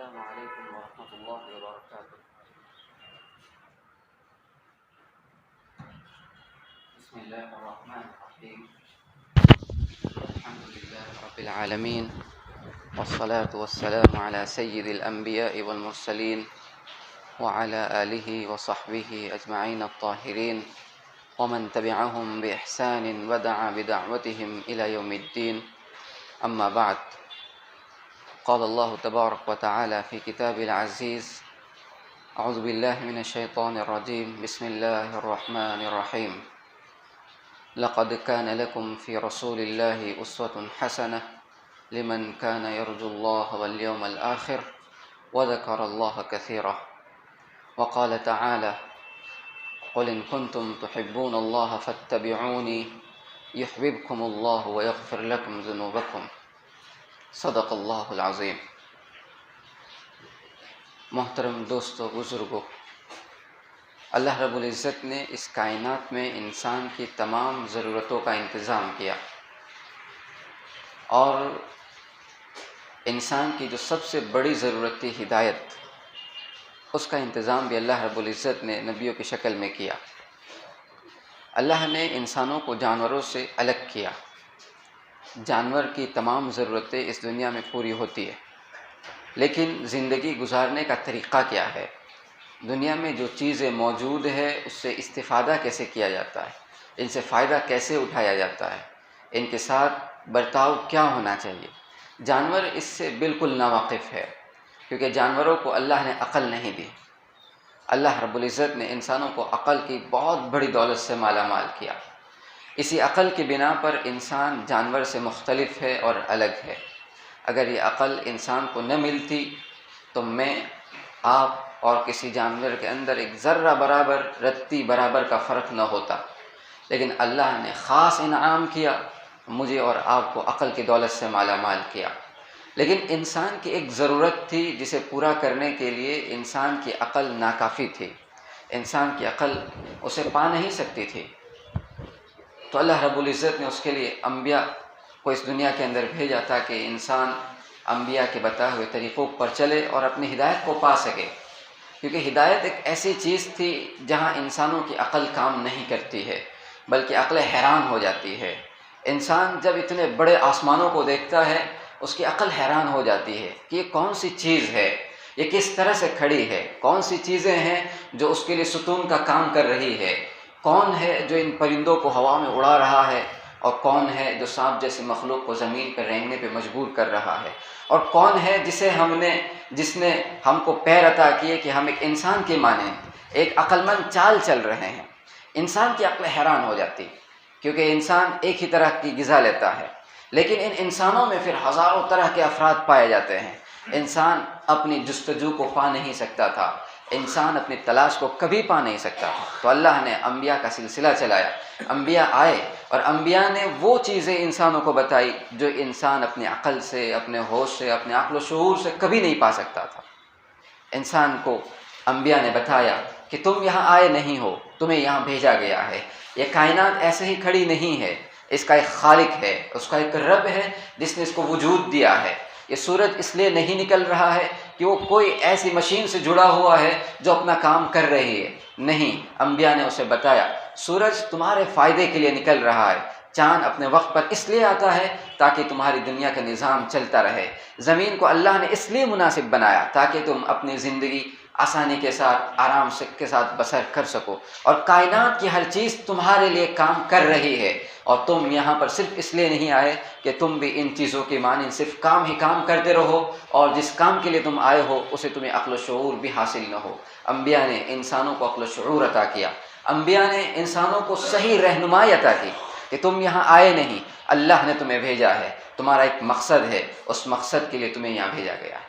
السلام عليكم ورحمة الله وبركاته. بسم الله الرحمن الرحيم. الحمد لله رب العالمين، والصلاة والسلام على سيد الأنبياء والمرسلين وعلى آله وصحبه أجمعين الطاهرين ومن تبعهم بإحسان ودعا بدعوتهم إلى يوم الدين. أما بعد، قال الله تبارك وتعالى في كتابه العزيز: أعوذ بالله من الشيطان الرجيم، بسم الله الرحمن الرحيم. لقد كان لكم في رسول الله أسوة حسنة لمن كان يرجو الله واليوم الآخر وذكر الله كثيرا. وقال تعالى: قل إن كنتم تحبون الله فاتبعوني يحببكم الله ويغفر لكم ذنوبكم. صدق اللہ العظیم. محترم دوستو، بزرگو، اللہ رب العزت نے اس کائنات میں انسان کی تمام ضرورتوں کا انتظام کیا، اور انسان کی جو سب سے بڑی ضرورت تھی ہدایت، اس کا انتظام بھی اللہ رب العزت نے نبیوں کی شکل میں کیا. اللہ نے انسانوں کو جانوروں سے الگ کیا. جانور کی تمام ضرورتیں اس دنیا میں پوری ہوتی ہے، لیکن زندگی گزارنے کا طریقہ کیا ہے؟ دنیا میں جو چیزیں موجود ہے اس سے استفادہ کیسے کیا جاتا ہے، ان سے فائدہ کیسے اٹھایا جاتا ہے، ان کے ساتھ برتاؤ کیا ہونا چاہیے. جانور اس سے بالکل ناواقف ہے، کیونکہ جانوروں کو اللہ نے عقل نہیں دی. اللہ رب العزت نے انسانوں کو عقل کی بہت بڑی دولت سے مالا مال کیا. اسی عقل کی بنا پر انسان جانور سے مختلف ہے اور الگ ہے. اگر یہ عقل انسان کو نہ ملتی تو میں، آپ اور کسی جانور کے اندر ایک ذرہ برابر، رتی برابر کا فرق نہ ہوتا. لیکن اللہ نے خاص انعام کیا، مجھے اور آپ کو عقل کی دولت سے مالا مال کیا. لیکن انسان کی ایک ضرورت تھی جسے پورا کرنے کے لیے انسان کی عقل ناکافی تھی. انسان کی عقل اسے پا نہیں سکتی تھی. تو اللہ رب العزت نے اس کے لیے انبیاء کو اس دنیا کے اندر بھیجا تاکہ انسان انبیاء کے بتائے ہوئے طریقوں پر چلے اور اپنی ہدایت کو پا سکے. کیونکہ ہدایت ایک ایسی چیز تھی جہاں انسانوں کی عقل کام نہیں کرتی ہے، بلکہ عقل حیران ہو جاتی ہے. انسان جب اتنے بڑے آسمانوں کو دیکھتا ہے، اس کی عقل حیران ہو جاتی ہے کہ یہ کون سی چیز ہے، یہ کس طرح سے کھڑی ہے، کون سی چیزیں ہیں جو اس کے لیے ستون کا کام کر رہی ہے، کون ہے جو ان پرندوں کو ہوا میں اڑا رہا ہے، اور کون ہے جو سانپ جیسی مخلوق کو زمین پر رینگنے پہ مجبور کر رہا ہے، اور کون ہے جس نے ہم کو پیر عطا کیے کہ ہم ایک انسان کے مانیں ایک عقل مند چال چل رہے ہیں. انسان کی عقل حیران ہو جاتی، کیونکہ انسان ایک ہی طرح کی غذا لیتا ہے، لیکن ان انسانوں میں پھر ہزاروں طرح کے افراد پائے جاتے ہیں. انسان اپنی جستجو کو پا نہیں سکتا تھا، انسان اپنی تلاش کو کبھی پا نہیں سکتا تھا. تو اللہ نے انبیاء کا سلسلہ چلایا. انبیاء آئے اور انبیاء نے وہ چیزیں انسانوں کو بتائی جو انسان اپنی عقل سے، اپنے ہوش سے، اپنے عقل و شعور سے کبھی نہیں پا سکتا تھا. انسان کو انبیاء نے بتایا کہ تم یہاں آئے نہیں ہو، تمہیں یہاں بھیجا گیا ہے. یہ کائنات ایسے ہی کھڑی نہیں ہے، اس کا ایک خالق ہے، اس کا ایک رب ہے جس نے اس کو وجود دیا ہے. یہ سورج اس لیے نہیں نکل رہا ہے کہ وہ کوئی ایسی مشین سے جڑا ہوا ہے جو اپنا کام کر رہی ہے، نہیں. انبیاء نے اسے بتایا سورج تمہارے فائدے کے لیے نکل رہا ہے، چاند اپنے وقت پر اس لیے آتا ہے تاکہ تمہاری دنیا کا نظام چلتا رہے. زمین کو اللہ نے اس لیے مناسب بنایا تاکہ تم اپنی زندگی آسانی کے ساتھ، آرام کے ساتھ بسر کر سکو. اور کائنات کی ہر چیز تمہارے لیے کام کر رہی ہے، اور تم یہاں پر صرف اس لیے نہیں آئے کہ تم بھی ان چیزوں کی مانند صرف کام ہی کام کرتے رہو، اور جس کام کے لیے تم آئے ہو اسے تمہیں عقل و شعور بھی حاصل نہ ہو. انبیاء نے انسانوں کو عقل و شعور عطا کیا. انبیاء نے انسانوں کو صحیح رہنمائی عطا کی کہ تم یہاں آئے نہیں، اللہ نے تمہیں بھیجا ہے، تمہارا ایک مقصد ہے، اس مقصد کے لیے تمہیں یہاں بھیجا گیا ہے.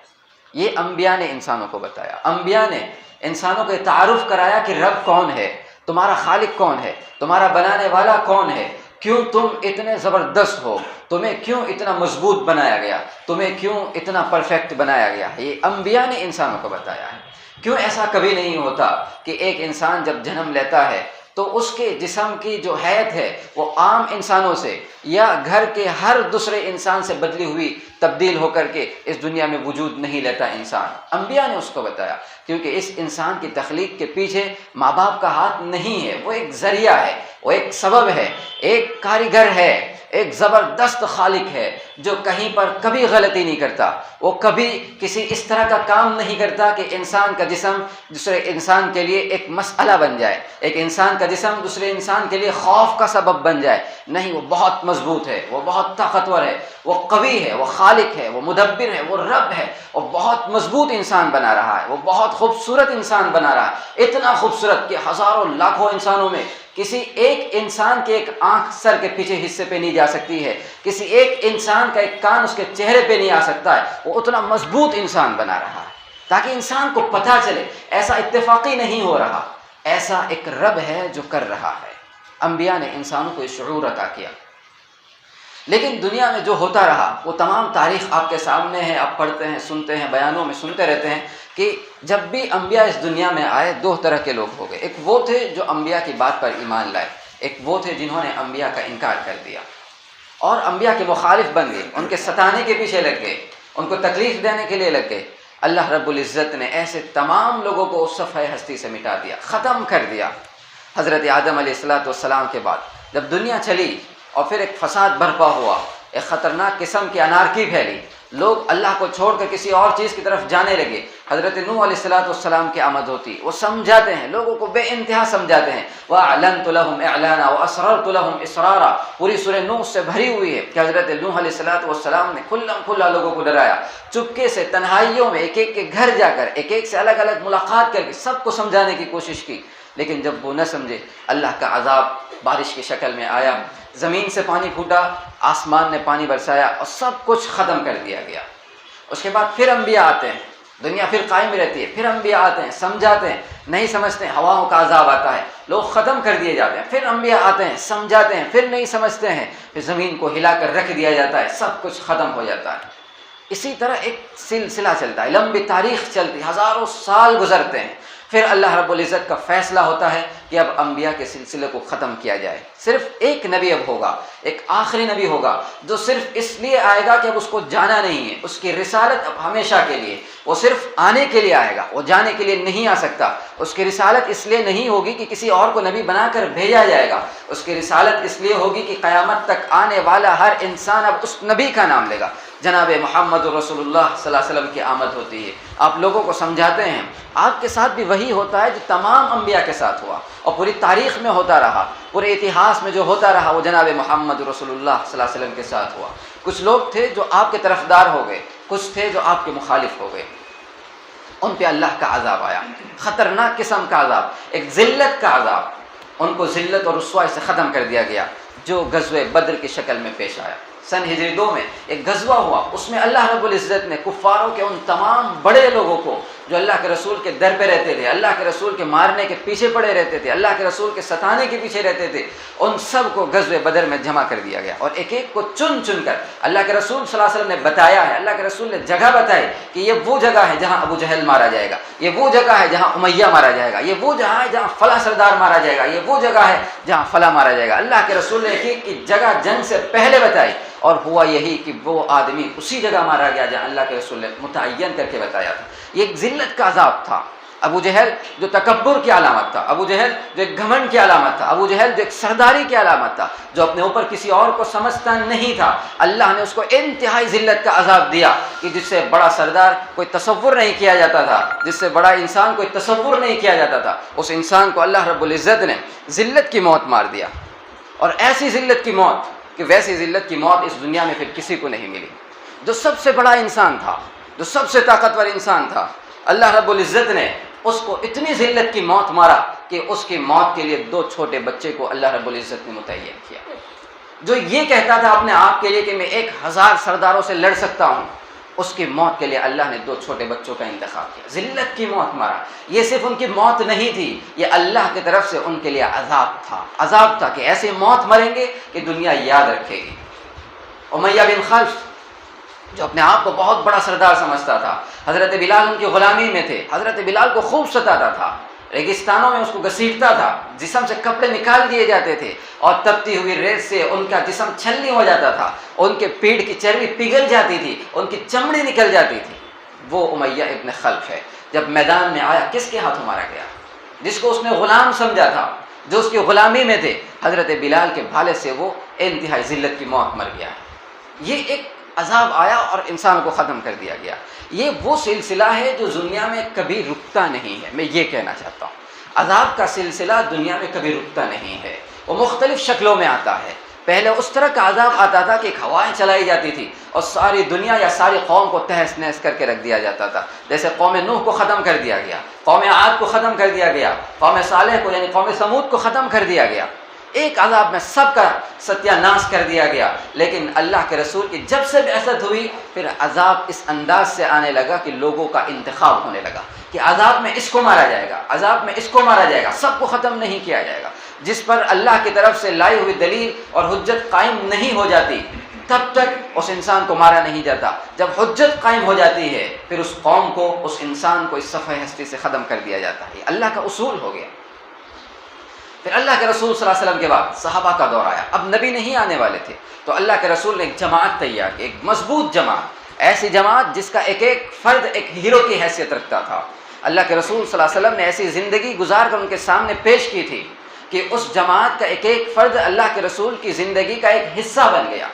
یہ انبیاء نے انسانوں کو بتایا. انبیاء نے انسانوں کو تعارف کرایا کہ رب کون ہے، تمہارا خالق کون ہے، تمہارا بنانے والا کون ہے، کیوں تم اتنے زبردست ہو، تمہیں کیوں اتنا مضبوط بنایا گیا، تمہیں کیوں اتنا پرفیکٹ بنایا گیا. یہ انبیاء نے انسانوں کو بتایا ہے. کیوں ایسا کبھی نہیں ہوتا کہ ایک انسان جب جنم لیتا ہے تو اس کے جسم کی جو حیت ہے وہ عام انسانوں سے یا گھر کے ہر دوسرے انسان سے بدلی ہوئی تبدیل ہو کر کے اس دنیا میں وجود نہیں لیتا انسان۔ انبیاء نے اس کو بتایا، کیونکہ اس انسان کی تخلیق کے پیچھے ماں باپ کا ہاتھ نہیں ہے، وہ ایک ذریعہ ہے، وہ ایک سبب ہے، ایک کاریگر ہے، ایک زبردست خالق ہے جو کہیں پر کبھی غلطی نہیں کرتا۔ وہ کبھی کسی اس طرح کا کام نہیں کرتا کہ انسان کا جسم دوسرے انسان کے لیے ایک مسئلہ بن جائے، ایک انسان کا جسم دوسرے انسان کے لیے خوف کا سبب بن جائے۔ نہیں، وہ بہت مضبوط ہے، وہ بہت طاقتور ہے، وہ قوی ہے، وہ خالق ہے، وہ مدبر ہے، وہ رب ہے، وہ بہت مضبوط انسان بنا رہا ہے، وہ بہت خوبصورت انسان بنا رہا ہے، اتنا خوبصورت کہ ہزاروں لاکھوں انسانوں میں کسی ایک انسان کے ایک آنکھ سر کے پیچھے حصے پہ نہیں جا سکتی ہے، کسی ایک انسان کا ایک کان اس کے چہرے پہ نہیں آ سکتا ہے، وہ اتنا مضبوط انسان بنا رہا ہے تاکہ انسان کو پتہ چلے ایسا اتفاقی نہیں ہو رہا، ایسا ایک رب ہے جو کر رہا ہے۔ انبیاء نے انسانوں کو یہ شعور عطا کیا۔ لیکن دنیا میں جو ہوتا رہا وہ تمام تاریخ آپ کے سامنے ہے، آپ پڑھتے ہیں، سنتے ہیں، بیانوں میں سنتے رہتے ہیں کہ جب بھی انبیاء اس دنیا میں آئے دو طرح کے لوگ ہو گئے۔ ایک وہ تھے جو انبیاء کی بات پر ایمان لائے، ایک وہ تھے جنہوں نے انبیاء کا انکار کر دیا اور انبیاء کے مخالف بن گئے، ان کے ستانے کے پیچھے لگ گئے، ان کو تکلیف دینے کے لیے لگ گئے۔ اللہ رب العزت نے ایسے تمام لوگوں کو اس صفحہ ہستی سے مٹا دیا، ختم کر دیا۔ حضرت آدم علیہ السلام کے بعد جب دنیا چلی اور پھر ایک فساد برپا ہوا، ایک خطرناک قسم کی انارکی پھیلی، لوگ اللہ کو چھوڑ کر کسی اور چیز کی طرف جانے لگے۔ حضرت نوح علیہ السلام کی آمد ہوتی، وہ سمجھاتے ہیں، لوگوں کو بے انتہا سمجھاتے ہیں۔ وَأَعْلَنْتُ لَهُمْ إِعْلَانًا وَأَسْرَرْتُ لَهُمْ إِسْرَارًا، پوری سورہ نوح سے بھری ہوئی ہے کہ حضرت نوح علیہ السلام نے کھلم کھلا لوگوں کو ڈرایا، چپکے سے تنہائیوں میں ایک ایک کے گھر جا کر ایک ایک سے الگ الگ ملاقات کر کے سب کو سمجھانے کی کوشش کی۔ لیکن جب وہ نہ سمجھے، اللہ کا عذاب بارش کی شکل میں آیا، زمین سے پانی پھوٹا، آسمان نے پانی برسایا اور سب کچھ ختم کر دیا گیا۔ اس کے بعد پھر انبیاء آتے ہیں، دنیا پھر قائم رہتی ہے، پھر انبیاء آتے ہیں، سمجھاتے ہیں، نہیں سمجھتے ہیں، ہواؤں کا عذاب آتا ہے، لوگ ختم کر دیے جاتے ہیں، پھر انبیاء آتے ہیں، سمجھاتے ہیں، پھر نہیں سمجھتے ہیں، پھر زمین کو ہلا کر رکھ دیا جاتا ہے، سب کچھ ختم ہو جاتا ہے۔ اسی طرح ایک سلسلہ چلتا ہے، لمبی تاریخ چلتی، ہزاروں سال گزرتے ہیں، پھر اللہ رب العزت کا فیصلہ ہوتا ہے کہ اب انبیاء کے سلسلے کو ختم کیا جائے۔ صرف ایک نبی اب ہوگا، ایک آخری نبی ہوگا جو صرف اس لیے آئے گا کہ اب اس کو جانا نہیں ہے، اس کی رسالت اب ہمیشہ کے لیے، وہ صرف آنے کے لیے آئے گا، وہ جانے کے لیے نہیں آ سکتا۔ اس کی رسالت اس لیے نہیں ہوگی کہ کسی اور کو نبی بنا کر بھیجا جائے گا، اس کی رسالت اس لیے ہوگی کہ قیامت تک آنے والا ہر انسان اب اس نبی کا نام لے گا۔ جناب محمد رسول اللہ صلی اللہ علیہ وسلم کی آمد ہوتی ہے، آپ لوگوں کو سمجھاتے ہیں، آپ کے ساتھ بھی وہی ہوتا ہے جو تمام انبیاء کے ساتھ ہوا اور پوری تاریخ میں ہوتا رہا، پورے اتہاس میں جو ہوتا رہا وہ جناب محمد رسول اللہ صلی اللہ علیہ وسلم کے ساتھ ہوا۔ کچھ لوگ تھے جو آپ کے طرفدار ہو گئے، کچھ تھے جو آپ کے مخالف ہو گئے، ان پہ اللہ کا عذاب آیا، خطرناک قسم کا عذاب، ایک ذلت کا عذاب، ان کو ذلت اور رسوائی سے ختم کر دیا گیا، جو غزوہ بدر کی شکل میں پیش آیا۔ سن ہجری 2 میں ایک غزوہ ہوا، اس میں اللہ رب العزت نے کفاروں کے ان تمام بڑے لوگوں کو جو اللہ کے رسول کے در پہ رہتے تھے، اللہ کے رسول کے مارنے کے پیچھے پڑے رہتے تھے، اللہ کے رسول کے ستانے کے پیچھے رہتے تھے، ان سب کو غزوہ بدر میں جمع کر دیا گیا اور ایک ایک کو چن چن کر اللہ کے رسول صلی اللہ علیہ وسلم نے بتایا ہے، اللہ کے رسول نے جگہ بتائی کہ یہ وہ جگہ ہے جہاں ابو جہل مارا جائے گا، یہ وہ جگہ ہے جہاں امیہ مارا جائے گا، یہ وہ جگہ ہے جہاں فلاں سردار مارا جائے گا، یہ وہ جگہ ہے جہاں فلاں مارا جائے گا۔ اللہ کے رسول نے ایک ایک کی جگہ جنگ سے پہلے بتائی اور ہوا یہی کہ وہ آدمی اسی جگہ مارا گیا جہاں اللہ کے رسول نے متعین کر کے بتایا تھا۔ یہ ایک ذلت کا عذاب تھا۔ ابو جہل جو تکبر کی علامت تھا، ابو جہل جو ایک گھمنڈ کی علامت تھا، ابو جہل جو ایک سرداری کی علامت تھا، جو اپنے اوپر کسی اور کو سمجھتا نہیں تھا، اللہ نے اس کو انتہائی ذلت کا عذاب دیا کہ جس سے بڑا سردار کوئی تصور نہیں کیا جاتا تھا، جس سے بڑا انسان کوئی تصور نہیں کیا جاتا تھا، اس انسان کو اللہ رب العزت نے ذلت کی موت مار دیا، اور ایسی ذلت کی موت کہ ویسی ذلت کی موت اس دنیا میں پھر کسی کو نہیں ملی۔ جو سب سے بڑا انسان تھا، جو سب سے طاقتور انسان تھا، اللہ رب العزت نے اس کو اتنی ذلت کی موت مارا کہ اس کی موت کے لیے 2 چھوٹے بچے کو اللہ رب العزت نے متعین کیا۔ جو یہ کہتا تھا اپنے آپ کے لیے کہ میں 1000 سرداروں سے لڑ سکتا ہوں، اس کی موت کے لیے اللہ نے 2 چھوٹے بچوں کا انتخاب کیا، ذلت کی موت مارا۔ یہ صرف ان کی موت نہیں تھی، یہ اللہ کی طرف سے ان کے لیے عذاب تھا، عذاب تھا کہ ایسے موت مریں گے کہ دنیا یاد رکھے گی۔ امیہ بن خلف جو اپنے آپ کو بہت بڑا سردار سمجھتا تھا، حضرت بلال ان کی غلامی میں تھے، حضرت بلال کو خوب ستاتا تھا، ریگستانوں میں اس کو گھسیٹتا تھا، جسم سے کپڑے نکال دیے جاتے تھے اور تپتی ہوئی ریت سے ان کا جسم چھلنی ہو جاتا تھا، ان کے پیٹھ کی چربی پگھل جاتی تھی، ان کی چمڑی نکل جاتی تھی۔ وہ امیہ ابن خلف ہے، جب میدان میں آیا کس کے ہاتھوں مارا گیا؟ جس کو اس نے غلام سمجھا تھا، جو اس کی غلامی میں تھے، حضرت بلال کے بھالے سے وہ انتہائی ذلت کی موت مر گیا۔ یہ ایک عذاب آیا اور انسان کو ختم کر دیا گیا۔ یہ وہ سلسلہ ہے جو دنیا میں کبھی رکتا نہیں ہے، میں یہ کہنا چاہتا ہوں۔ عذاب کا سلسلہ دنیا میں کبھی رکتا نہیں ہے، وہ مختلف شکلوں میں آتا ہے۔ پہلے اس طرح کا عذاب آتا تھا کہ ہوائیں چلائی جاتی تھی اور ساری دنیا یا ساری قوم کو تہس نہس کر کے رکھ دیا جاتا تھا، جیسے قوم نوح کو ختم کر دیا گیا، قوم عاد کو ختم کر دیا گیا، قوم صالح کو یعنی قوم سمود کو ختم کر دیا گیا۔ ایک عذاب میں سب کا ستیہ ناش کر دیا گیا۔ لیکن اللہ کے رسول کی جب سے بعثت ہوئی، پھر عذاب اس انداز سے آنے لگا کہ لوگوں کا انتخاب ہونے لگا کہ عذاب میں اس کو مارا جائے گا، عذاب میں اس کو مارا جائے گا، سب کو ختم نہیں کیا جائے گا۔ جس پر اللہ کی طرف سے لائی ہوئی دلیل اور حجت قائم نہیں ہو جاتی تب تک اس انسان کو مارا نہیں جاتا۔ جب حجت قائم ہو جاتی ہے پھر اس قوم کو، اس انسان کو اس صفحہ ہستی سے ختم کر دیا جاتا ہے۔ اللہ کا اصول ہو گیا۔ پھر اللہ کے رسول صلی اللہ علیہ وسلم کے بعد صحابہ کا دور آیا، اب نبی نہیں آنے والے تھے، تو اللہ کے رسول نے ایک جماعت تیار کی، ایک مضبوط جماعت، ایسی جماعت جس کا ایک ایک فرد ایک ہیرو کی حیثیت رکھتا تھا۔ اللہ کے رسول صلی اللہ علیہ وسلم نے ایسی زندگی گزار کر ان کے سامنے پیش کی تھی کہ اس جماعت کا ایک ایک فرد اللہ کے رسول کی زندگی کا ایک حصہ بن گیا۔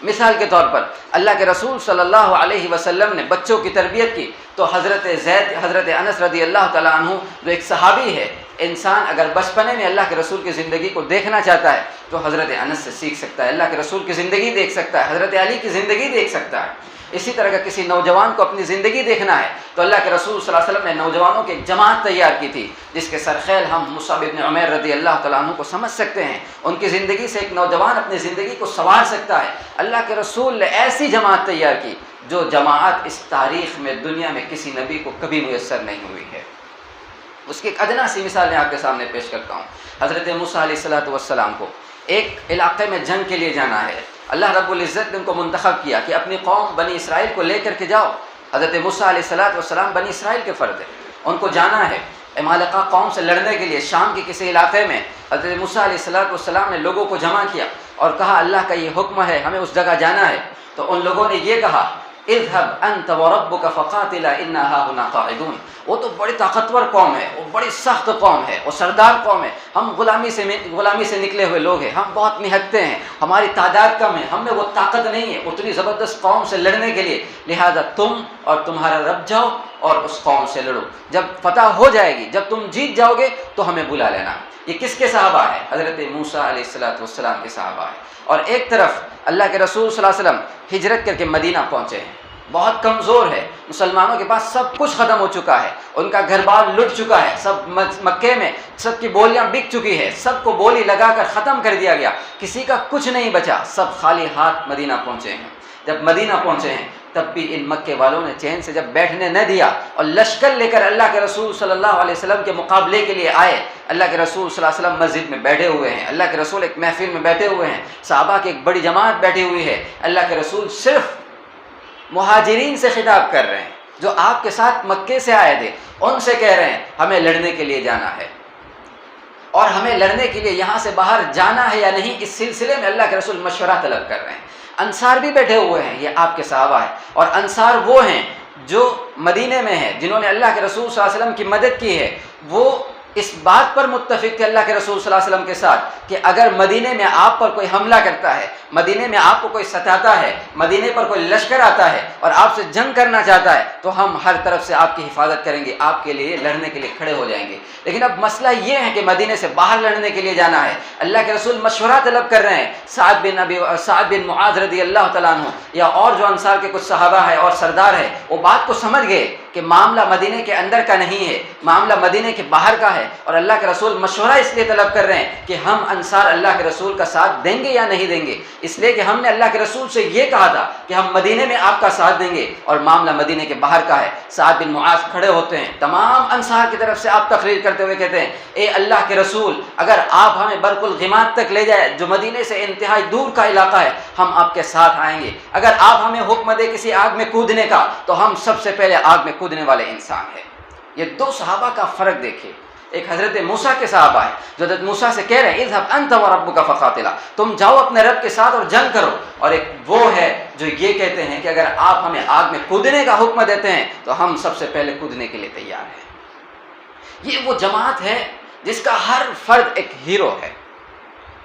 مثال کے طور پر اللہ کے رسول صلی اللہ علیہ وسلم نے بچوں کی تربیت کی تو حضرت زید، حضرت انس رضی اللہ تعالیٰ عنہ جو ایک صحابی ہے، انسان اگر بچپنے میں اللہ کے رسول کی زندگی کو دیکھنا چاہتا ہے تو حضرت انس سے سیکھ سکتا ہے، اللہ کے رسول کی زندگی دیکھ سکتا ہے، حضرت علی کی زندگی دیکھ سکتا ہے۔ اسی طرح کا کسی نوجوان کو اپنی زندگی دیکھنا ہے تو اللہ کے رسول صلی اللہ علیہ وسلم نے نوجوانوں کی ایک جماعت تیار کی تھی، جس کے سرخیل ہم مصعب بن عمیر رضی اللہ تعالیٰ عنہ کو سمجھ سکتے ہیں۔ ان کی زندگی سے ایک نوجوان اپنی زندگی کو سنوار سکتا ہے۔ اللہ کے رسول نے ایسی جماعت تیار کی جو جماعت اس تاریخ میں دنیا میں کسی نبی کو کبھی میسر نہیں ہوئی ہے۔ اس کی ایک ادنا سی مثال میں آپ کے سامنے پیش کرتا ہوں۔ حضرت موسیٰ علیہ السلام کو ایک علاقے میں جنگ کے لیے جانا ہے، اللہ رب العزت نے ان کو منتخب کیا کہ اپنی قوم بنی اسرائیل کو لے کر کے جاؤ۔ حضرت موسیٰ علیہ السلام بنی اسرائیل کے فرد ہیں، ان کو جانا ہے عمالقہ قوم سے لڑنے کے لیے۔ شام کے کسی علاقے میں حضرت موسیٰ علیہ السلام نے لوگوں کو جمع کیا اور کہا اللہ کا یہ حکم ہے، ہمیں اس جگہ جانا ہے۔ تو ان لوگوں نے یہ کہا اذهب انت وربك فقاتلا انا هاهنا قاعدون۔ وہ تو بڑی طاقتور قوم ہے، وہ بڑی سخت قوم ہے، وہ سردار قوم ہے، ہم غلامی سے نکلے ہوئے لوگ ہیں، ہم بہت نہکتے ہیں، ہماری تعداد کم ہے، ہم میں وہ طاقت نہیں ہے اتنی زبردست قوم سے لڑنے کے لیے، لہذا تم اور تمہارا رب جاؤ اور اس قوم سے لڑو، جب فتح ہو جائے گی، جب تم جیت جاؤ گے تو ہمیں بلا لینا۔ یہ کس کے صحابہ ہے؟ حضرت موسیٰ علیہ السلام کے صحابہ ہے۔ اور ایک طرف اللہ کے رسول صلی اللہ علیہ وسلم ہجرت کر کے مدینہ پہنچے ہیں، بہت کمزور ہے، مسلمانوں کے پاس سب کچھ ختم ہو چکا ہے، ان کا گھر بار لٹ چکا ہے، سب مکے میں سب کی بولیاں بک چکی ہے، سب کو بولی لگا کر ختم کر دیا گیا، کسی کا کچھ نہیں بچا، سب خالی ہاتھ مدینہ پہنچے ہیں۔ جب مدینہ پہنچے ہیں تب بھی ان مکے والوں نے چین سے جب بیٹھنے نہ دیا اور لشکر لے کر اللہ کے رسول صلی اللہ علیہ وسلم کے مقابلے کے لیے آئے۔ اللہ کے رسول صلی اللہ علیہ وسلم مسجد میں بیٹھے ہوئے ہیں، اللہ کے رسول ایک محفل میں بیٹھے ہوئے ہیں، صحابہ کی ایک بڑی جماعت بیٹھی ہوئی ہے، اللہ کے رسول صرف مہاجرین سے خطاب کر رہے ہیں جو آپ کے ساتھ مکے سے آئے تھے، ان سے کہہ رہے ہیں ہمیں لڑنے کے لیے جانا ہے اور ہمیں لڑنے کے لیے یہاں سے باہر جانا ہے یا نہیں، اس سلسلے میں اللہ کے رسول مشورہ طلب کر رہے ہیں۔ انصار بھی بیٹھے ہوئے ہیں، یہ آپ کے صحابہ ہیں، اور انصار وہ ہیں جو مدینے میں ہیں جنہوں نے اللہ کے رسول صلی اللہ علیہ وسلم کی مدد کی ہے۔ وہ اس بات پر متفق تھے اللہ کے رسول صلی اللہ علیہ وسلم کے ساتھ کہ اگر مدینے میں آپ پر کوئی حملہ کرتا ہے، مدینے میں آپ کو کوئی ستاتا ہے، مدینے پر کوئی لشکر آتا ہے اور آپ سے جنگ کرنا چاہتا ہے تو ہم ہر طرف سے آپ کی حفاظت کریں گے، آپ کے لیے لڑنے کے لیے کھڑے ہو جائیں گے۔ لیکن اب مسئلہ یہ ہے کہ مدینے سے باہر لڑنے کے لیے جانا ہے، اللہ کے رسول مشورہ طلب کر رہے ہیں۔ سعد بن معاذ رضی اللہ تعالیٰ عنہ یا اور جو انصار کے کچھ صحابہ ہیں اور سردار ہیں، وہ بات کو سمجھ گئے کہ معاملہ مدینے کے اندر کا نہیں ہے، معاملہ مدینے کے باہر کا ہے، اور اللہ کے رسول مشورہ اس لیے طلب کر رہے ہیں کہ ہم انصار اللہ کے رسول کا ساتھ دیں گے یا نہیں دیں گے، اس لیے کہ ہم نے اللہ کے رسول سے یہ کہا تھا کہ ہم مدینے میں آپ کا ساتھ دیں گے اور معاملہ مدینے کے باہر کا ہے۔ سعد بن معاذ کھڑے ہوتے ہیں، تمام انصار کی طرف سے آپ تقریر کرتے ہوئے کہتے ہیں اے اللہ کے رسول، اگر آپ ہمیں برق الغماد تک لے جائے جو مدینے سے انتہائی دور کا علاقہ ہے، ہم آپ کے ساتھ آئیں گے، اگر آپ ہمیں حکم دے کسی آگ میں کودنے کا تو ہم سب سے پہلے آگ میں کودنے والے انسان ہیں۔ یہ دو صحابہ کا فرق دیکھیے، ایک حضرت موسیٰ کے صحابہ ہے جو حضرت موسیٰ سے کہہ رہے ہیں اذهب انت وربک فقاتلا، تم جاؤ اپنے رب کے ساتھ اور جنگ کرو. اور ایک وہ ہے جو یہ کہتے ہیں کہ اگر آپ ہمیں آگ میں کودنے کا حکم دیتے ہیں تو ہم سب سے پہلے کودنے کے لیے تیار ہیں. یہ وہ جماعت ہے جس کا ہر فرد ایک ہیرو ہے.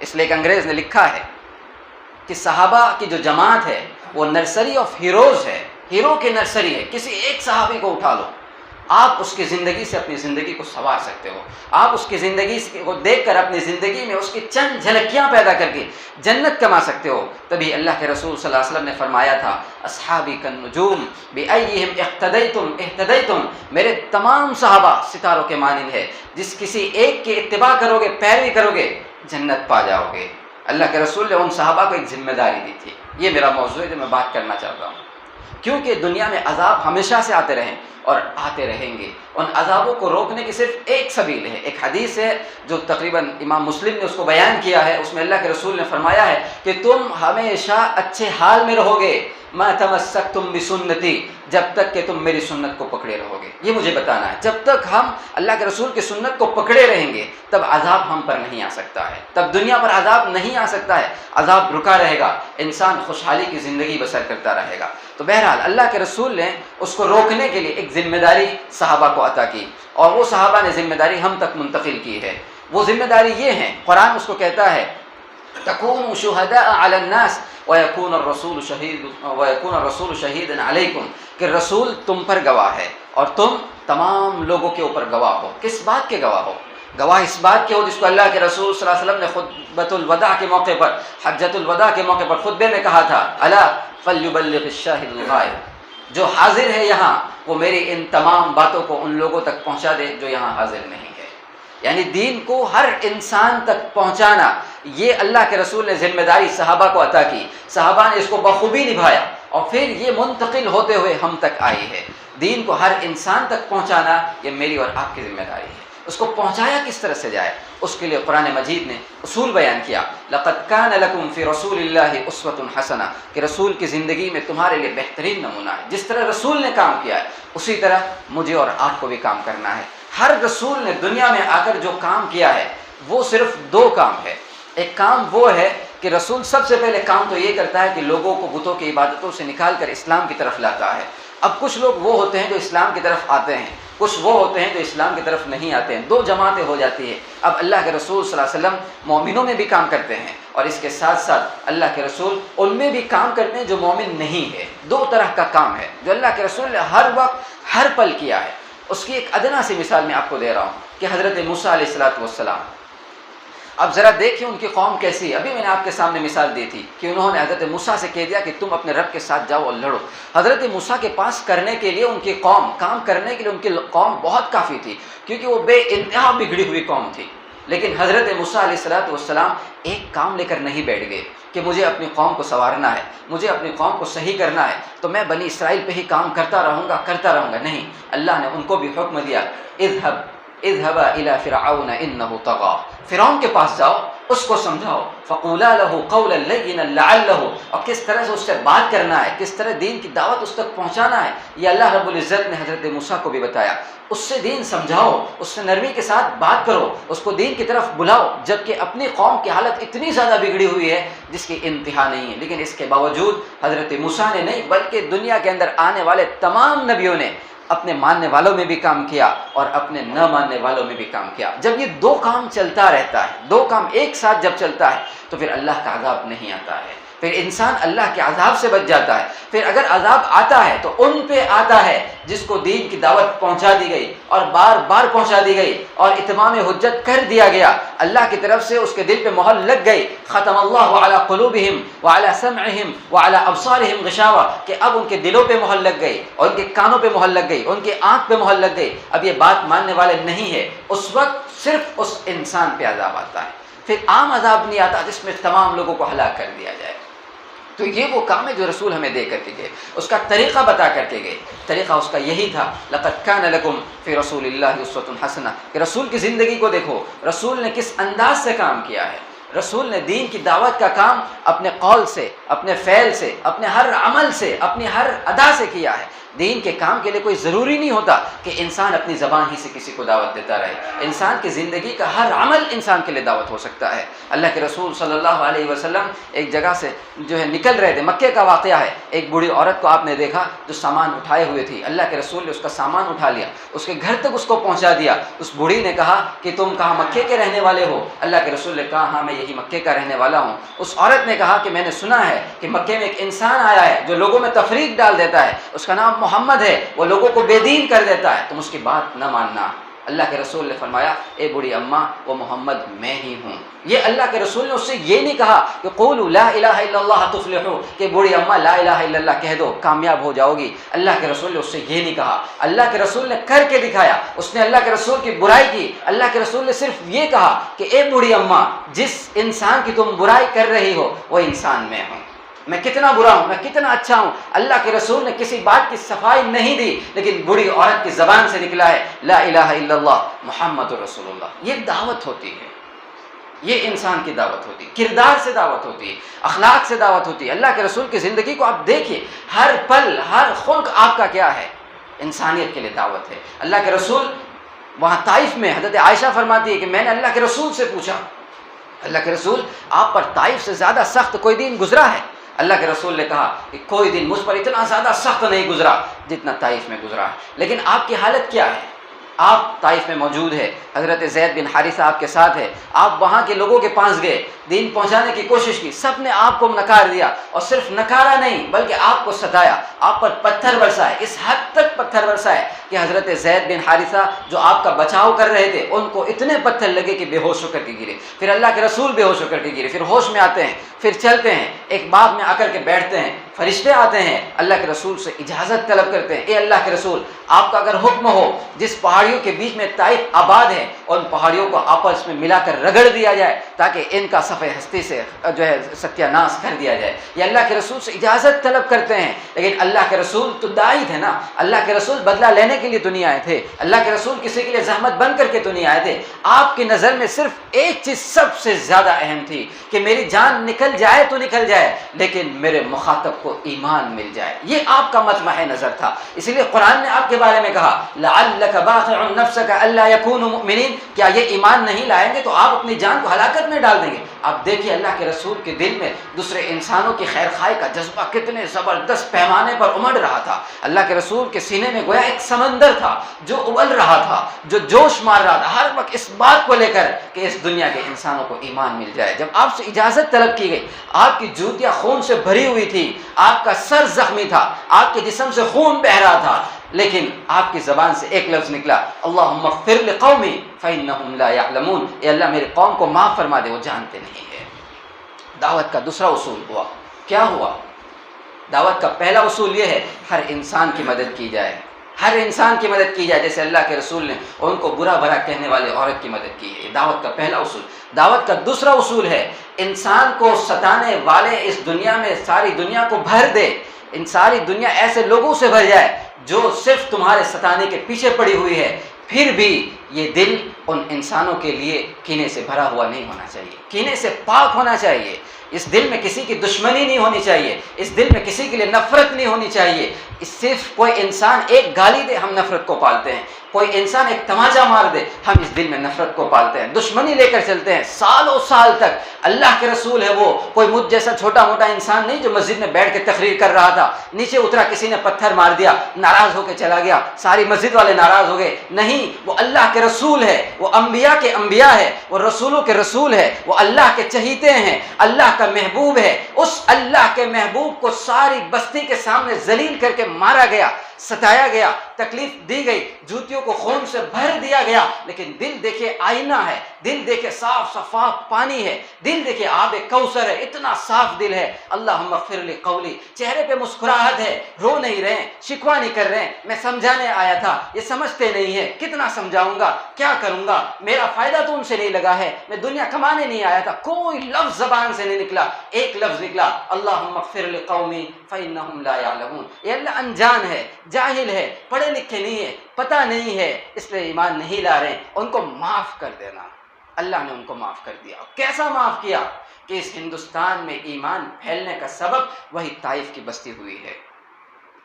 اس لیے ایک انگریز نے لکھا ہے کہ صحابہ کی جو جماعت ہے وہ نرسری آف ہیروز ہے، ہیرو کی نرسری ہے. کسی ایک صحابی کو اٹھا لو، آپ اس کی زندگی سے اپنی زندگی کو سنوار سکتے ہو. آپ اس کی زندگی کو دیکھ کر اپنی زندگی میں اس کی چند جھلکیاں پیدا کر کے جنت کما سکتے ہو. تبھی اللہ کے رسول صلی اللہ علیہ وسلم نے فرمایا تھا اصحابی کالنجوم بأیہم اقتدیتم اہتدیتم، میرے تمام صحابہ ستاروں کے مانند ہے، جس کسی ایک کی اتباع کرو گے، پیروی کرو گے، جنت پا جاؤ گے. اللہ کے رسول نے ان صحابہ کو ایک ذمہ داری دی تھی. یہ میرا موضوع ہے جو میں بات کرنا چاہتا ہوں. کیونکہ دنیا میں عذاب ہمیشہ سے آتے رہیں اور آتے رہیں گے. ان عذابوں کو روکنے کی صرف ایک سبیل ہے. ایک حدیث ہے جو تقریباً امام مسلم نے اس کو بیان کیا ہے. اس میں اللہ کے رسول نے فرمایا ہے کہ تم ہمیشہ اچھے حال میں رہو گے ما تمسکتم بسنتی، جب تک کہ تم میری سنت کو پکڑے رہو گے. یہ مجھے بتانا ہے. جب تک ہم اللہ کے رسول کی سنت کو پکڑے رہیں گے تب عذاب ہم پر نہیں آ سکتا ہے، تب دنیا پر عذاب نہیں آ سکتا ہے. عذاب رکا رہے گا، انسان خوشحالی کی زندگی بسر کرتا رہے گا. تو بہرحال اللہ کے رسول نے اس کو روکنے کے لیے ایک ذمہ داری صحابہ کو عطا کی، اور وہ صحابہ نے ذمہ داری ہم تک منتقل کی ہے. وہ ذمہ داری یہ ہے، قرآن اس کو کہتا ہے تکونوا شہداء علی الناس ویکون الرسول شہیدا علیکم، کہ رسول تم پر گواہ ہے اور تم تمام لوگوں کے اوپر گواہ ہو. کس بات کے گواہ ہو؟ گواہ اس بات کے ہو جس کو اللہ کے رسول صلی اللہ علیہ وسلم نے خطبۃ الوداع کے موقع پر، حجۃ الوداع کے موقع پر خطبے میں کہا تھا الا فلیبلغ الشاہد الغائب، جو حاضر ہے یہاں وہ میری ان تمام باتوں کو ان لوگوں تک پہنچا دے جو یہاں حاضر نہیں ہے. یعنی دین کو ہر انسان تک پہنچانا، یہ اللہ کے رسول نے ذمہ داری صحابہ کو عطا کی. صحابہ نے اس کو بخوبی نبھایا اور پھر یہ منتقل ہوتے ہوئے ہم تک آئی ہے. دین کو ہر انسان تک پہنچانا یہ میری اور آپ کی ذمہ داری ہے. اس کو پہنچایا کس طرح سے جائے، اس کے لیے قرآن مجید نے اصول بیان کیا. لقد کان لکم فی رسول اللہ اسوۃ حسنہ، کہ رسول کی زندگی میں تمہارے لیے بہترین نمونہ ہے. جس طرح رسول نے کام کیا ہے اسی طرح مجھے اور آپ کو بھی کام کرنا ہے. ہر رسول نے دنیا میں آ کر جو کام کیا ہے وہ صرف دو کام ہے. ایک کام وہ ہے کہ رسول سب سے پہلے کام تو یہ کرتا ہے کہ لوگوں کو بتوں کی عبادتوں سے نکال کر اسلام کی طرف لاتا ہے. اب کچھ لوگ وہ ہوتے ہیں جو اسلام کی طرف آتے ہیں، کچھ وہ ہوتے ہیں جو اسلام کی طرف نہیں آتے ہیں. دو جماعتیں ہو جاتی ہیں. اب اللہ کے رسول صلی اللہ علیہ وسلم مومنوں میں بھی کام کرتے ہیں اور اس کے ساتھ ساتھ اللہ کے رسول ان میں بھی کام کرتے ہیں جو مومن نہیں ہے. دو طرح کا کام ہے جو اللہ کے رسول نے ہر وقت ہر پل کیا ہے. اس کی ایک ادنا سی مثال میں آپ کو دے رہا ہوں کہ حضرت موسیٰ علیہ السلام، اب ذرا دیکھیں ان کی قوم کیسی. ابھی میں نے آپ کے سامنے مثال دی تھی کہ انہوں نے حضرت موسیٰ سے کہہ دیا کہ تم اپنے رب کے ساتھ جاؤ اور لڑو. حضرت موسیٰ کے پاس کرنے کے لیے ان کی قوم، کام کرنے کے لیے ان کی قوم بہت کافی تھی، کیونکہ وہ بے انتہا بگڑی ہوئی قوم تھی. لیکن حضرت موسیٰ علیہ السلام ایک کام لے کر نہیں بیٹھ گئے کہ مجھے اپنی قوم کو سنوارنا ہے، مجھے اپنی قوم کو صحیح کرنا ہے تو میں بنی اسرائیل پہ ہی کام کرتا رہوں گا. نہیں، اللہ نے ان کو بھی حکم دیا اذهبا الى فرعون انه طغى، فرعون کے پاس جاؤ، اس کو سمجھاؤ. فقولا له قولا لینا لعله، اور کس طرح سے اس سے بات کرنا ہے، کس طرح دین کی دعوت اس تک پہنچانا ہے، یہ اللہ رب العزت نے حضرت موسیٰ کو بھی بتایا. اس سے دین سمجھاؤ، اس سے نرمی کے ساتھ بات کرو، اس کو دین کی طرف بلاؤ، جبکہ اپنی قوم کی حالت اتنی زیادہ بگڑی ہوئی ہے جس کی انتہا نہیں ہے. لیکن اس کے باوجود حضرت موسیٰ نے نہیں بلکہ دنیا کے اندر آنے والے تمام نبیوں نے اپنے ماننے والوں میں بھی کام کیا اور اپنے نہ ماننے والوں میں بھی کام کیا. جب یہ دو کام چلتا رہتا ہے، دو کام ایک ساتھ جب چلتا ہے تو پھر اللہ کا عذاب نہیں آتا ہے، پھر انسان اللہ کے عذاب سے بچ جاتا ہے. پھر اگر عذاب آتا ہے تو ان پہ آتا ہے جس کو دین کی دعوت پہنچا دی گئی اور بار بار پہنچا دی گئی اور اتمام حجت کر دیا گیا. اللہ کی طرف سے اس کے دل پہ مہر لگ گئی. ختم اللہ علی قلوبہم وعلی سمعہم وعلی ابصارہم غشاوہ، کہ اب ان کے دلوں پہ مہر لگ گئی اور ان کے کانوں پہ مہر لگ گئی، ان کے آنکھ پہ مہر لگ گئی. اب یہ بات ماننے والے نہیں ہے. اس وقت صرف اس انسان پہ عذاب آتا ہے، پھر عام عذاب نہیں آتا جس میں تمام لوگوں کو ہلاک کر دیا جائے. تو یہ وہ کام ہے جو رسول ہمیں دے کر کے گئے، اس کا طریقہ بتا کر کے گئے. طریقہ اس کا یہی تھا لقد کان لکم فی رسول اللہ اسوۃ حسنہ، کہ رسول کی زندگی کو دیکھو، رسول نے کس انداز سے کام کیا ہے. رسول نے دین کی دعوت کا کام اپنے قول سے، اپنے فعل سے، اپنے ہر عمل سے، اپنی ہر ادا سے کیا ہے۔ دین کے کام کے لیے کوئی ضروری نہیں ہوتا کہ انسان اپنی زبان ہی سے کسی کو دعوت دیتا رہے، انسان کی زندگی کا ہر عمل انسان کے لیے دعوت ہو سکتا ہے۔ اللہ کے رسول صلی اللہ علیہ وسلم ایک جگہ سے نکل رہے تھے، مکے کا واقعہ ہے، ایک بوڑھی عورت کو آپ نے دیکھا جو سامان اٹھائے ہوئے تھی، اللہ کے رسول نے اس کا سامان اٹھا لیا، اس کے گھر تک اس کو پہنچا دیا۔ اس بوڑھی نے کہا کہ تم کہاں مکے کے رہنے والے ہو؟ اللہ کے رسول نے کہا ہاں میں یہی مکے کا رہنے والا ہوں۔ اس عورت نے کہا کہ میں نے سنا ہے کہ مکے میں ایک انسان آیا ہے جو لوگوں میں تفریق ڈال دیتا ہے، اس کا نام محمد ہے، وہ لوگوں کو بے دین کر دیتا ہے، تم اس کی بات نہ ماننا۔ اللہ کے رسول نے فرمایا اے بوڑھی اماں وہ محمد میں ہی ہوں۔ یہ اللہ کے رسول نے اس سے یہ نہیں کہا کہ قولوا لا الہ الا اللہ تفلحوا، کہ بوڑھی اماں لا الہ الا اللہ کہہ دو کامیاب ہو جاؤ گی۔ اللہ کے رسول نے اس سے یہ نہیں کہا، اللہ کے رسول نے کر کے دکھایا، اس نے اللہ کے رسول کی برائی کی۔ اللہ کے رسول نے صرف یہ کہا کہ اے بوڑھی اماں جس انسان کی تم برائی کر رہی ہو وہ انسان میں ہوں، میں کتنا برا ہوں، میں کتنا اچھا ہوں۔ اللہ کے رسول نے کسی بات کی صفائی نہیں دی، لیکن بوڑھی عورت کی زبان سے نکلا ہے لا الہ الا اللہ محمد رسول اللہ۔ یہ دعوت ہوتی ہے، یہ انسان کی دعوت ہوتی ہے، کردار سے دعوت ہوتی ہے، اخلاق سے دعوت ہوتی ہے۔ اللہ کے رسول کی زندگی کو آپ دیکھیے، ہر پل ہر خلق آپ کا کیا ہے، انسانیت کے لیے دعوت ہے۔ اللہ کے رسول وہاں طائف میں حضرت عائشہ فرماتی ہے کہ میں نے اللہ کے رسول سے پوچھا، اللہ کے رسول آپ پر طائف سے زیادہ سخت کوئی دن گزرا ہے؟ اللہ کے رسول نے کہا کہ کوئی دن مجھ پر اتنا زیادہ سخت نہیں گزرا جتنا طائف میں گزرا ہے۔ لیکن آپ کی حالت کیا ہے؟ آپ طائف میں موجود ہے، حضرت زید بن حارثہ آپ کے ساتھ ہے، آپ وہاں کے لوگوں کے پاس گئے، دین پہنچانے کی کوشش کی، سب نے آپ کو نکار دیا، اور صرف نکارا نہیں بلکہ آپ کو ستایا، آپ پر پتھر برسائے، اس حد تک پتھر برسائے کہ حضرت زید بن حارثہ جو آپ کا بچاؤ کر رہے تھے ان کو اتنے پتھر لگے کہ بے ہوش ہو کر کے گرے۔ پھر اللہ کے رسول بے ہوش ہو کر کے گرے، پھر ہوش میں آتے ہیں، پھر چلتے ہیں، ایک باغ میں آ کر کے بیٹھتے ہیں، فرشتے آتے ہیں، اللہ کے رسول سے اجازت طلب کرتے ہیں، اے اللہ کے رسول آپ کا اگر حکم ہو جس پہاڑیوں کے بیچ میں طائف آباد ہے ان پہاڑیوں کو آپس میں ملا کر رگڑ دیا جائے تاکہ ان کا صفحہ ہستی سے ستیہ ناش کر دیا جائے۔ یہ اللہ کے رسول سے اجازت طلب کرتے ہیں، لیکن اللہ کے رسول تو داعی تھے نا، اللہ کے رسول بدلہ لینے کے لیے تو نہیں آئے تھے، اللہ کے رسول کسی کے لیے زحمت بن کر کے تو نہیں آئے تھے۔ آپ کی نظر میں صرف ایک چیز سب سے زیادہ اہم تھی کہ میری جان نکل جائے تو نکل جائے لیکن میرے مخاطب کو ایمان مل جائے، یہ آپ کا مطمع نظر تھا۔ اس لیے قرآن نے آپ کے بارے میں کہا لعلک باخع نفسک الا یکونوا مؤمنین، کیا یہ ایمان نہیں لائیں گے تو آپ اپنی جان کو ہلاکت میں ڈال دیں گے۔ آپ دیکھیے اللہ کے رسول کے دل میں دوسرے انسانوں کی خیر خواہی کا جذبہ کتنے زبردست پیمانے پر امڑ رہا تھا۔ اللہ کے رسول کے سینے میں گویا ایک سمندر تھا جو ابل رہا تھا، جو جوش مار رہا تھا ہر وقت اس بات کو لے کر کہ اس دنیا کے انسانوں کو ایمان مل جائے۔ جب آپ سے اجازت طلب کی گئی، آپ کی جوتیاں خون سے بھری ہوئی تھی، آپ کا سر زخمی تھا، آپ کے جسم سے خون بہہ رہا تھا، لیکن آپ کی زبان سے ایک لفظ نکلا اللہم اغفر لقومی فإنہم لا یعلمون، اے اللہ میری قوم کو معاف فرما دے وہ جانتے نہیں ہے۔ دعوت کا دوسرا اصول ہوا، کیا ہوا؟ دعوت کا پہلا اصول یہ ہے ہر انسان کی مدد کی جائے، ہر انسان کی مدد کی جائے، جیسے اللہ کے رسول نے ان کو برا بھلا کہنے والے عورت کی مدد کی ہے، یہ دعوت کا پہلا اصول۔ دعوت کا دوسرا اصول ہے انسان کو ستانے والے اس دنیا میں ساری دنیا کو بھر دے، ان ساری دنیا ایسے لوگوں سے بھر جائے جو صرف تمہارے ستانے کے پیچھے پڑی ہوئی ہے، پھر بھی یہ دل ان انسانوں کے لیے کینے سے بھرا ہوا نہیں ہونا چاہیے، کینے سے پاک ہونا چاہیے، اس دل میں کسی کی دشمنی نہیں ہونی چاہیے، اس دل میں کسی کے لیے نفرت نہیں ہونی چاہیے۔ صرف کوئی انسان ایک گالی دے ہم نفرت کو پالتے ہیں، کوئی انسان ایک تماچا مار دے ہم اس دل میں نفرت کو پالتے ہیں، دشمنی لے کر چلتے ہیں سالوں سال تک۔ اللہ کے رسول ہے وہ، کوئی مجھ جیسا چھوٹا موٹا انسان نہیں جو مسجد میں بیٹھ کے تقریر کر رہا تھا، نیچے اترا کسی نے پتھر مار دیا ناراض ہو کے چلا گیا، ساری مسجد والے ناراض ہو گئے، نہیں، وہ اللہ کے رسول ہے، وہ انبیاء کے انبیاء ہے، وہ رسولوں کے رسول ہے، وہ اللہ کے چہیتے ہیں، اللہ کا محبوب ہے۔ اس اللہ کے محبوب کو ساری بستی کے سامنے ذلیل کر کے مارا گیا، ستایا گیا، تکلیف دی گئی، جوتیوں کو خون سے بھر دیا گیا، لیکن دل دیکھے آئینہ ہے، دل دیکھے صاف شفاف پانی ہے، دل دیکھے آب کوثر ہے، اتنا صاف دل ہے۔ اللہم اغفر لی قولی، چہرے پہ مسکراہٹ ہے، رو نہیں رہے ہیں، شکوہ نہیں کر رہے ہیں، میں سمجھانے آیا تھا یہ سمجھتے نہیں ہے، کتنا سمجھاؤں گا، کیا کروں گا، میرا فائدہ تو ان سے نہیں لگا ہے، میں دنیا کمانے نہیں آیا تھا۔ کوئی لفظ زبان سے نہیں نکلا، ایک لفظ نکلا اللہم اغفر لی قومی فإنہم لا یعلمون۔ یہ اللہ انجان ہے، جاہل ہے، پڑھے لکھے نہیں ہے، پتہ نہیں ہے، اس لیے ایمان نہیں لا رہے ہیں، ان کو معاف کر دینا۔ اللہ نے ان کو معاف کر دیا. کیسا معاف کیا کہ اس ہندوستان میں ایمان پھیلنے کا سبب وہی طائف کی بستی ہوئی ہے.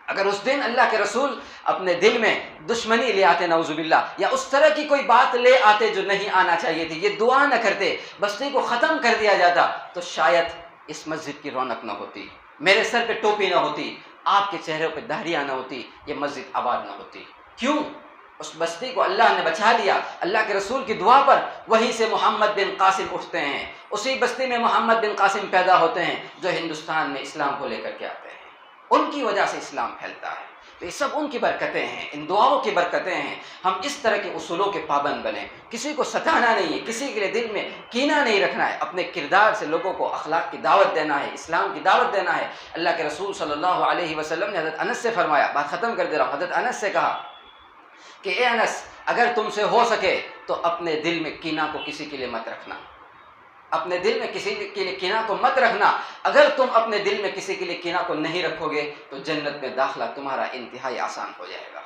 اگر اس دن اللہ کے رسول اپنے دل میں دشمنی لے آتے نعوذ باللہ، یا اس طرح کی کوئی بات لے آتے جو نہیں آنا چاہیے تھی، یہ دعا نہ کرتے، بستی کو ختم کر دیا جاتا، تو شاید اس مسجد کی رونق نہ ہوتی، میرے سر پہ ٹوپی نہ ہوتی، آپ کے چہروں پہ داڑھیاں نہ ہوتی، یہ مسجد آباد نہ ہوتی. کیوں؟ اس بستی کو اللہ نے بچا لیا. اللہ کے رسول کی دعا پر وہیں سے محمد بن قاسم اٹھتے ہیں، اسی بستی میں محمد بن قاسم پیدا ہوتے ہیں جو ہندوستان میں اسلام کو لے کر کے آتے ہیں. ان کی وجہ سے اسلام پھیلتا ہے. تو یہ سب ان کی برکتیں ہیں، ان دعاؤں کی برکتیں ہیں. ہم اس طرح کے اصولوں کے پابند بنیں. کسی کو ستانا نہیں ہے، کسی کے لیے دل میں کینہ نہیں رکھنا ہے، اپنے کردار سے لوگوں کو اخلاق کی دعوت دینا ہے، اسلام کی دعوت دینا ہے. اللہ کے رسول صلی اللہ علیہ وسلم نے حضرت انس سے فرمایا، بات ختم کر دے رہا ہوں، حضرت انس سے کہا کہ اے انس، اگر تم سے ہو سکے تو اپنے دل میں کینہ کو کسی کے لیے مت رکھنا، اپنے دل میں کسی کے لیے کینہ کو مت رکھنا. اگر تم اپنے دل میں کسی کے لیے کینہ کو نہیں رکھو گے تو جنت میں داخلہ تمہارا انتہائی آسان ہو جائے گا.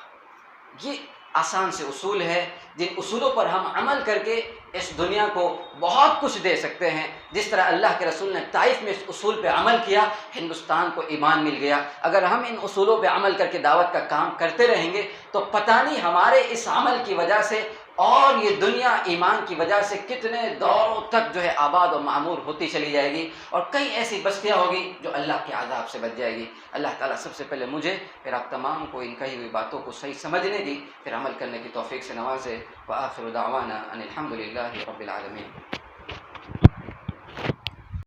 یہ آسان سے اصول ہے جن اصولوں پر ہم عمل کر کے اس دنیا کو بہت کچھ دے سکتے ہیں. جس طرح اللہ کے رسول نے طائف میں اس اصول پہ عمل کیا، ہندوستان کو ایمان مل گیا. اگر ہم ان اصولوں پہ عمل کر کے دعوت کا کام کرتے رہیں گے تو پتہ نہیں ہمارے اس عمل کی وجہ سے اور یہ دنیا ایمان کی وجہ سے کتنے دوروں تک جو ہے آباد و معمور ہوتی چلی جائے گی، اور کئی ایسی بستیاں ہوگی جو اللہ کے عذاب سے بچ جائے گی. اللہ تعالیٰ سب سے پہلے مجھے پھر آپ تمام کو ان کہی ہوئی باتوں کو صحیح سمجھنے کی، پھر عمل کرنے کی توفیق سے نوازے. وآخر دعوانا ان الحمد للہ رب العالمین.